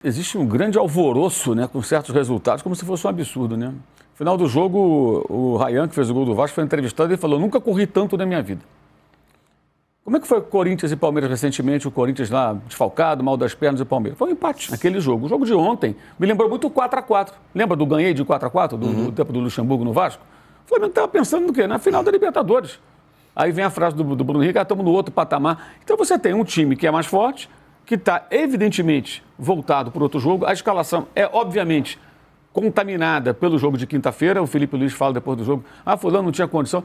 Existe um grande alvoroço, né, com certos resultados, como se fosse um absurdo, né? No final do jogo, o Ryan, que fez o gol do Vasco, foi entrevistado e falou: nunca corri tanto na minha vida. Como é que foi Corinthians e Palmeiras recentemente? O Corinthians lá desfalcado, mal das pernas, e o Palmeiras. Foi um empate naquele jogo. O jogo de ontem me lembrou muito o 4x4. Lembra do ganhei de 4x4, do tempo do Luxemburgo no Vasco? O Flamengo estava pensando no quê? Na final da Libertadores. Aí vem a frase do Bruno Henrique: estamos no outro patamar. Então você tem um time que é mais forte, que está evidentemente voltado para outro jogo. A escalação é, obviamente, contaminada pelo jogo de quinta-feira. O Felipe Luiz fala depois do jogo: fulano não tinha condição.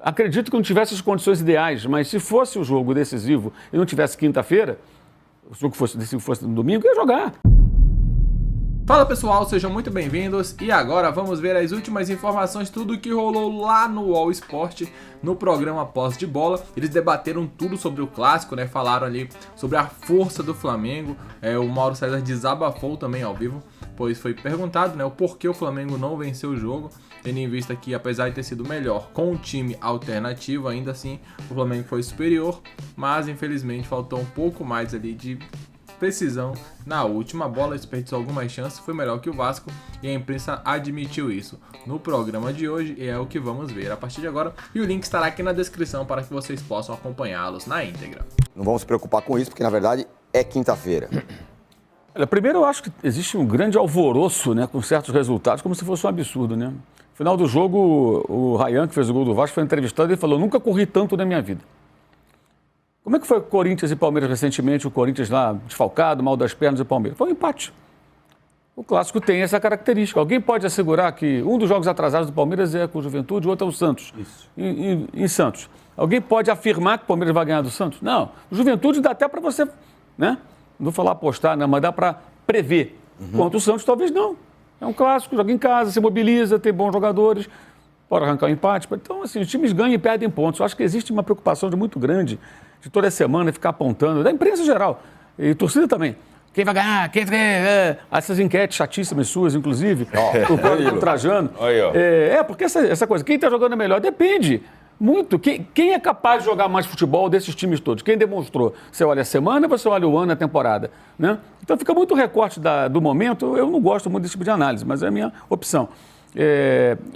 Acredito que não tivesse as condições ideais, mas se fosse o jogo decisivo e não tivesse quinta-feira, o jogo fosse no domingo, ia jogar. Fala pessoal, sejam muito bem-vindos e agora vamos ver as últimas informações, tudo que rolou lá no All Sport, no programa Posse de Bola. Eles debateram tudo sobre o clássico, né? Falaram ali sobre a força do Flamengo. O Mauro César desabafou também ao vivo, pois foi perguntado, né, o porquê o Flamengo não venceu o jogo, tendo em vista que, apesar de ter sido melhor com um time alternativo, ainda assim o Flamengo foi superior, mas infelizmente faltou um pouco mais ali de precisão na última bola, desperdiçou algumas chances, foi melhor que o Vasco e a imprensa admitiu isso no programa de hoje e é o que vamos ver a partir de agora, e o link estará aqui na descrição para que vocês possam acompanhá-los na íntegra. Não vamos se preocupar com isso, porque na verdade é quinta-feira. Olha, primeiro eu acho que existe um grande alvoroço, né, com certos resultados, como se fosse um absurdo, né? No final do jogo, o Ryan, que fez o gol do Vasco, foi entrevistado e falou: nunca corri tanto na minha vida. Como é que foi Corinthians e Palmeiras recentemente? O Corinthians lá desfalcado, mal das pernas, e o Palmeiras. Foi um empate. O clássico tem essa característica. Alguém pode assegurar que um dos jogos atrasados do Palmeiras é com o Juventude, o outro é o Santos. Isso. Em Santos. Alguém pode afirmar que o Palmeiras vai ganhar do Santos? Não. O Juventude dá até para você, né? Não vou falar apostar, não, mas dá para prever. Quanto o Santos, talvez não. É um clássico, joga em casa, se mobiliza, tem bons jogadores, pode arrancar um empate. Então, assim, os times ganham e perdem pontos. Eu acho que existe uma preocupação muito grande de toda semana ficar apontando, da imprensa em geral, e torcida também. Quem vai ganhar? Essas enquetes chatíssimas suas, inclusive, o próprio Trajano. Porque essa coisa, quem está jogando melhor, depende muito. Quem é capaz de jogar mais futebol desses times todos? Quem demonstrou? Você olha a semana, você olha o ano, a temporada, né? Então fica muito recorte do momento. Eu não gosto muito desse tipo de análise, mas é a minha opção.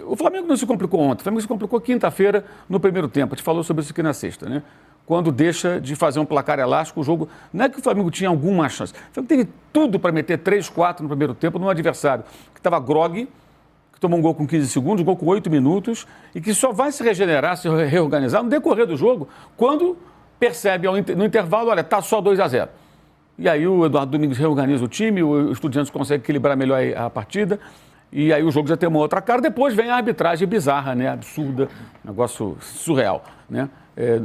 O Flamengo não se complicou ontem, o Flamengo se complicou quinta-feira no primeiro tempo. A gente falou sobre isso aqui na sexta, né? Quando deixa de fazer um placar elástico, o jogo... Não é que o Flamengo tinha alguma chance. O Flamengo teve tudo para meter 3, 4 no primeiro tempo num adversário que estava grogue, que tomou um gol com 15 segundos, um gol com 8 minutos, e que só vai se regenerar, se reorganizar no decorrer do jogo, quando percebe no intervalo: olha, está só 2-0. E aí o Eduardo Domingos reorganiza o time, o Estudiantes consegue equilibrar melhor a partida, e aí o jogo já tem uma outra cara. Depois vem a arbitragem bizarra, né, absurda, negócio surreal, né,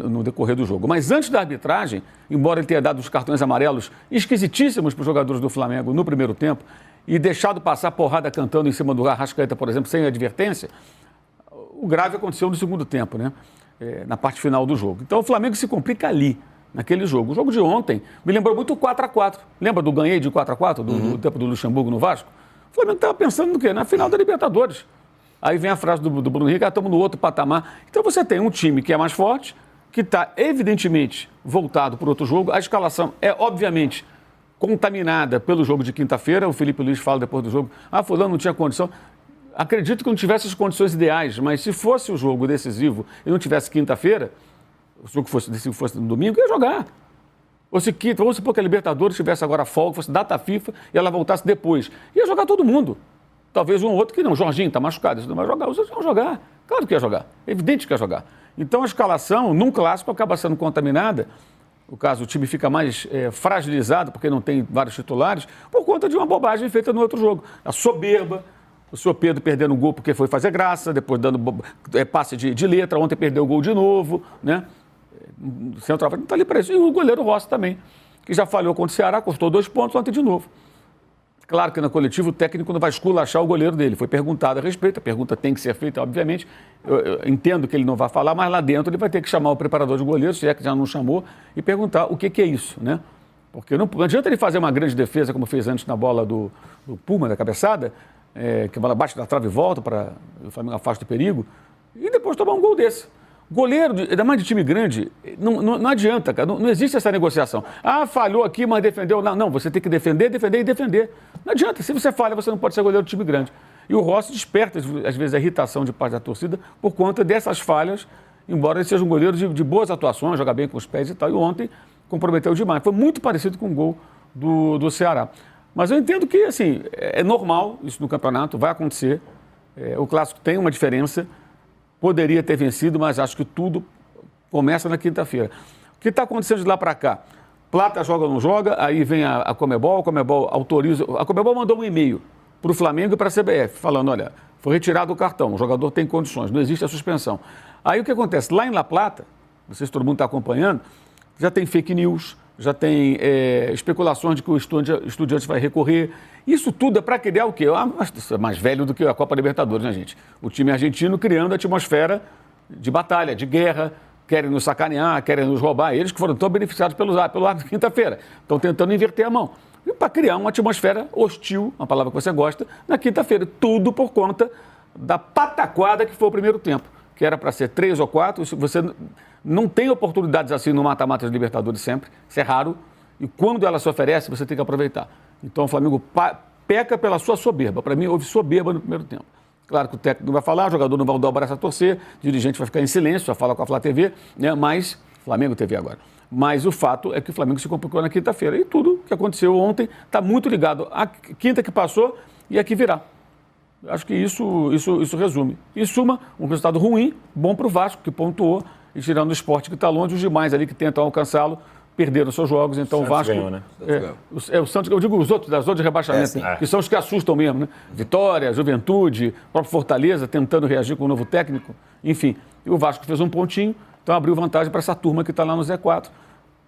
no decorrer do jogo. Mas antes da arbitragem, embora ele tenha dado os cartões amarelos esquisitíssimos para os jogadores do Flamengo no primeiro tempo e deixado passar porrada cantando em cima do Arrascaeta, por exemplo, sem advertência, o grave aconteceu no segundo tempo, né, na parte final do jogo. Então o Flamengo se complica ali, naquele jogo. O jogo de ontem me lembrou muito o 4x4. Lembra do ganhei de 4x4, do tempo do Luxemburgo no Vasco? O Flamengo estava pensando no quê? Na final da Libertadores. Aí vem a frase do Bruno Henrique: estamos no outro patamar. Então você tem um time que é mais forte, que está evidentemente voltado para outro jogo. A escalação é, obviamente, contaminada pelo jogo de quinta-feira. O Felipe Luiz fala depois do jogo: fulano não tinha condição. Acredito que não tivesse as condições ideais, mas se fosse o jogo decisivo e não tivesse quinta-feira, o jogo fosse no domingo, ia jogar. Ou se quinta, vamos supor que a Libertadores tivesse agora folga, fosse data FIFA e ela voltasse depois. Ia jogar todo mundo. Talvez um ou outro que não. Jorginho está machucado, isso não vai jogar. Os outros vão jogar. Claro que ia jogar. É evidente que ia jogar. Então a escalação, num clássico, acaba sendo contaminada. No caso, o time fica mais fragilizado, porque não tem vários titulares, por conta de uma bobagem feita no outro jogo. A soberba, o senhor Pedro perdendo o gol porque foi fazer graça, depois dando passe de letra, ontem perdeu o gol de novo, né? O centroavante não está ali para isso. E o goleiro Rossi também, que já falhou contra o Ceará, custou 2 pontos ontem de novo. Claro que na coletiva o técnico não vai esculachar o goleiro dele. Foi perguntado a respeito, a pergunta tem que ser feita, obviamente. Eu entendo que ele não vai falar, mas lá dentro ele vai ter que chamar o preparador de goleiro, se é que já não chamou, e perguntar o que é isso, né? Porque não adianta ele fazer uma grande defesa, como fez antes na bola do Puma, da cabeçada, que a bola bate da trave e volta, para o Flamengo afasta o perigo, e depois tomar um gol desse. Goleiro, ainda mais de time grande, não adianta, cara. Não existe essa negociação. Ah, falhou aqui, mas defendeu. Não, você tem que defender, defender e defender. Não adianta. Se você falha, você não pode ser goleiro de time grande. E o Rossi desperta, às vezes, a irritação de parte da torcida por conta dessas falhas, embora ele seja um goleiro de boas atuações, joga bem com os pés e tal. E ontem comprometeu demais. Foi muito parecido com o gol do Ceará. Mas eu entendo que, assim, é normal isso no campeonato, vai acontecer. O Clássico tem uma diferença. Poderia ter vencido, mas acho que tudo começa na quinta-feira. O que está acontecendo de lá para cá? Plata joga ou não joga, aí vem a Conmebol autoriza. A Conmebol mandou um e-mail para o Flamengo e para a CBF, falando, olha, foi retirado o cartão, o jogador tem condições, não existe a suspensão. Aí o que acontece? Lá em La Plata, não sei se todo mundo está acompanhando, já tem fake news, já tem especulações de que o Estudiantes vai recorrer. Isso tudo é para criar o quê? É mais velho do que a Copa Libertadores, né, gente? O time argentino criando a atmosfera de batalha, de guerra, querem nos sacanear, querem nos roubar. Eles que foram tão beneficiados pelo árbitro quinta-feira. Estão tentando inverter a mão. E para criar uma atmosfera hostil, uma palavra que você gosta, na quinta-feira. Tudo por conta da pataquada que foi o primeiro tempo, que era para ser 3 ou 4. Você não tem oportunidades assim no mata-mata de Libertadores sempre. Isso é raro. E quando ela se oferece, você tem que aproveitar. Então o Flamengo peca pela sua soberba. Para mim, houve soberba no primeiro tempo. Claro que o técnico não vai falar, o jogador não vai dar o braço a torcer, o dirigente vai ficar em silêncio, só fala com a Flá TV, né? Mas, Flamengo TV agora. Mas o fato é que o Flamengo se complicou na quinta-feira. E tudo que aconteceu ontem está muito ligado à quinta que passou e à que virá. Acho que isso resume. Em suma, um resultado ruim, bom para o Vasco, que pontuou, e tirando o Sport que está longe, os demais ali que tentam alcançá-lo perderam seus jogos, então o Vasco ganhou, né? O Santos, eu digo os outros, das outras de rebaixamento, que são os que assustam mesmo, né? Vitória, Juventude, próprio Fortaleza tentando reagir com o novo técnico, enfim. E o Vasco fez um pontinho, então abriu vantagem para essa turma que está lá no Z4.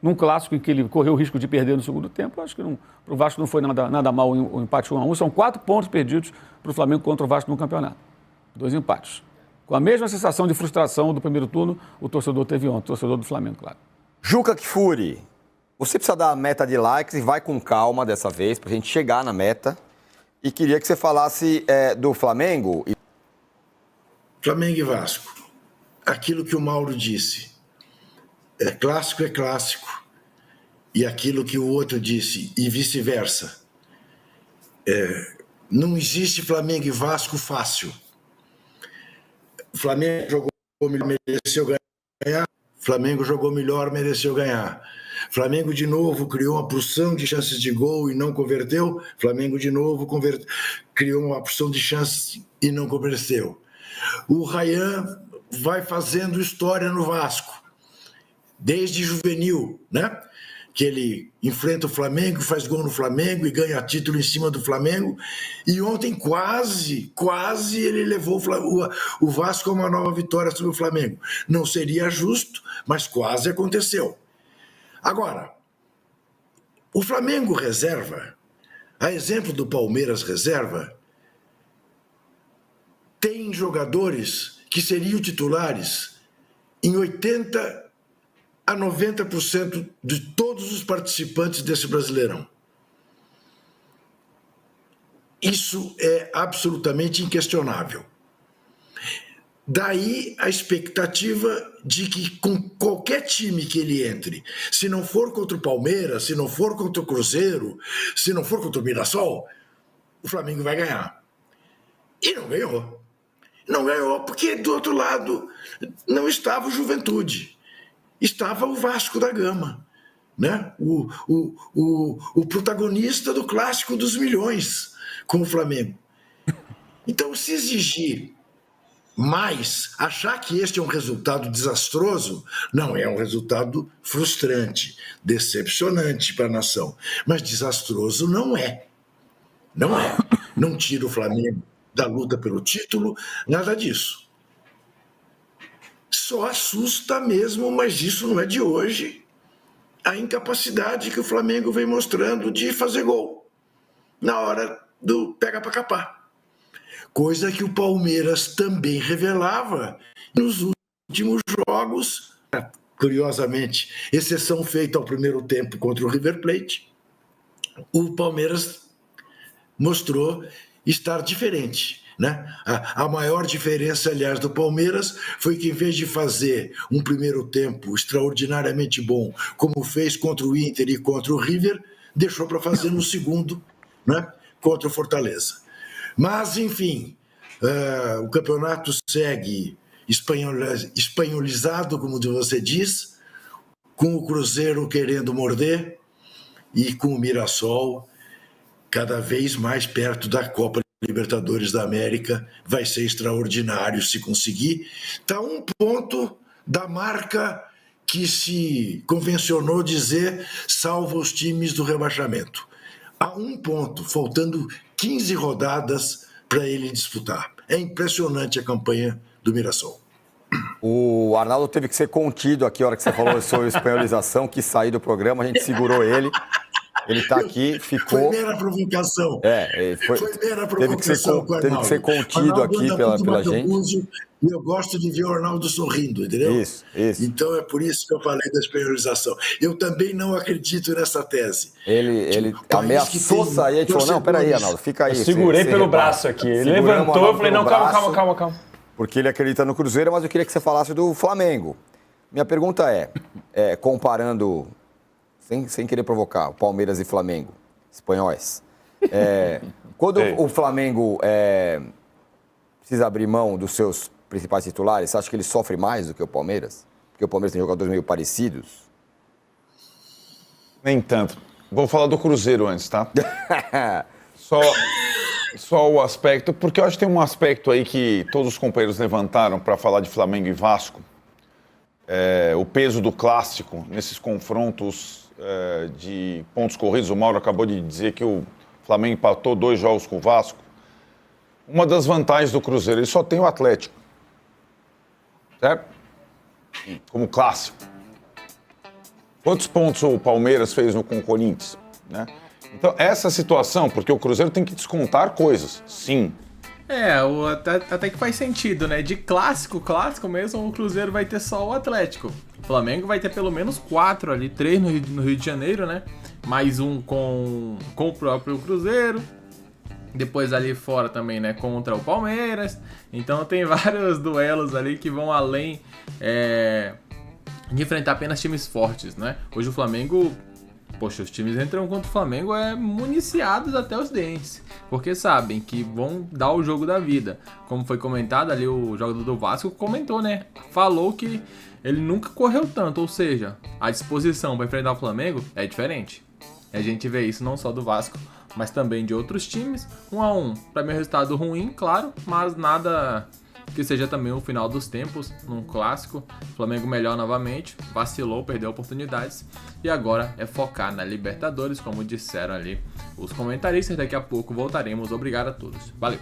Num clássico em que ele correu o risco de perder no segundo tempo, acho que para o Vasco não foi nada mal o empate 1-1. São 4 pontos perdidos para o Flamengo contra o Vasco no campeonato. 2 empates. Com a mesma sensação de frustração do primeiro turno, o torcedor teve ontem, o torcedor do Flamengo, claro. Juca Kfouri, você precisa dar a meta de likes e vai com calma dessa vez, pra gente chegar na meta. E queria que você falasse do Flamengo. Flamengo e Vasco. Aquilo que o Mauro disse. É clássico. E aquilo que o outro disse, e vice-versa. Não existe Flamengo e Vasco fácil. O Flamengo jogou melhor, mereceu ganhar. Flamengo jogou melhor, mereceu ganhar. Flamengo de novo criou uma porção de chances de gol e não converteu. Flamengo de novo criou uma porção de chances e não converteu. O Ryan vai fazendo história no Vasco, desde juvenil, né? Que ele enfrenta o Flamengo, faz gol no Flamengo e ganha título em cima do Flamengo. E ontem quase ele levou o Vasco a uma nova vitória sobre o Flamengo. Não seria justo, mas quase aconteceu. Agora, o Flamengo reserva, a exemplo do Palmeiras reserva, tem jogadores que seriam titulares em 80% a 90% de todos os participantes desse Brasileirão. Isso é absolutamente inquestionável. Daí a expectativa de que com qualquer time que ele entre, se não for contra o Palmeiras, se não for contra o Cruzeiro, se não for contra o Mirassol, o Flamengo vai ganhar. E não ganhou. Não ganhou porque do outro lado não estava o Juventude. Estava o Vasco da Gama, né? o protagonista do clássico dos milhões com o Flamengo. Então, se exigir mais, achar que este é um resultado desastroso, não, é um resultado frustrante, decepcionante para a nação. Mas desastroso não é. Não é. Não tira o Flamengo da luta pelo título, nada disso. Só assusta mesmo, mas isso não é de hoje, a incapacidade que o Flamengo vem mostrando de fazer gol na hora do pega pra capar. Coisa que o Palmeiras também revelava nos últimos jogos. Curiosamente, exceção feita ao primeiro tempo contra o River Plate, o Palmeiras mostrou estar diferente. né? A maior diferença, aliás, do Palmeiras foi que, em vez de fazer um primeiro tempo extraordinariamente bom, como fez contra o Inter e contra o River, deixou para fazer no segundo, né? Contra o Fortaleza. Mas, enfim, o campeonato segue espanholizado, como você diz, com o Cruzeiro querendo morder e com o Mirassol cada vez mais perto da Copa Libertadores da América. Vai ser extraordinário se conseguir. Está um ponto da marca que se convencionou dizer salva os times do rebaixamento. A um ponto, faltando 15 rodadas para ele disputar. É impressionante a campanha do Mirassol. O Arnaldo teve que ser contido aqui, a hora que você falou sobre espanholização, que sair do programa, a gente segurou ele. Ele está aqui, ficou... Foi mera provocação. Foi mera provocação com o Arnaldo. Teve que ser contido aqui pela gente. E eu gosto de ver o Arnaldo sorrindo, entendeu? Isso. Então é por isso que eu falei da espanholização. Eu também não acredito nessa tese. Ele ameaçou sair, a gente falou, não, peraí, Arnaldo, fica aí. Eu segurei pelo braço aqui. Ele levantou, eu falei, não, calma. Porque ele acredita no Cruzeiro, mas eu queria que você falasse do Flamengo. Minha pergunta é comparando, sem querer provocar, o Palmeiras e Flamengo, espanhóis. Quando o Flamengo precisa abrir mão dos seus principais titulares, você acha que ele sofre mais do que o Palmeiras? Porque o Palmeiras tem jogadores meio parecidos? Nem tanto. Vou falar do Cruzeiro antes, tá? Só o aspecto, porque eu acho que tem um aspecto aí que todos os companheiros levantaram para falar de Flamengo e Vasco. O peso do clássico nesses confrontos de pontos corridos. O Mauro acabou de dizer que o Flamengo empatou 2 jogos com o Vasco. Uma das vantagens do Cruzeiro, ele só tem o Atlético. Certo? Como clássico. Quantos pontos o Palmeiras fez com o Corinthians, né? Então, essa situação, porque o Cruzeiro tem que descontar coisas, sim. Até que faz sentido, né? De clássico mesmo, o Cruzeiro vai ter só o Atlético. O Flamengo vai ter pelo menos 4 ali, 3 no Rio de Janeiro, né? Mais um com o próprio Cruzeiro. Depois ali fora também, né? Contra o Palmeiras. Então tem vários duelos ali que vão além de enfrentar apenas times fortes, né? Hoje o Flamengo... Poxa, os times entram contra o Flamengo municiados até os dentes, porque sabem que vão dar o jogo da vida. Como foi comentado ali, o jogador do Vasco comentou, né? Falou que ele nunca correu tanto, ou seja, a disposição para enfrentar o Flamengo é diferente. E a gente vê isso não só do Vasco, mas também de outros times. 1-1, para mim é um resultado ruim, claro, mas nada que seja também o final dos tempos, num clássico. O Flamengo melhor novamente, vacilou, perdeu oportunidades, e agora é focar na Libertadores, como disseram ali os comentaristas. Daqui a pouco voltaremos. Obrigado a todos. Valeu!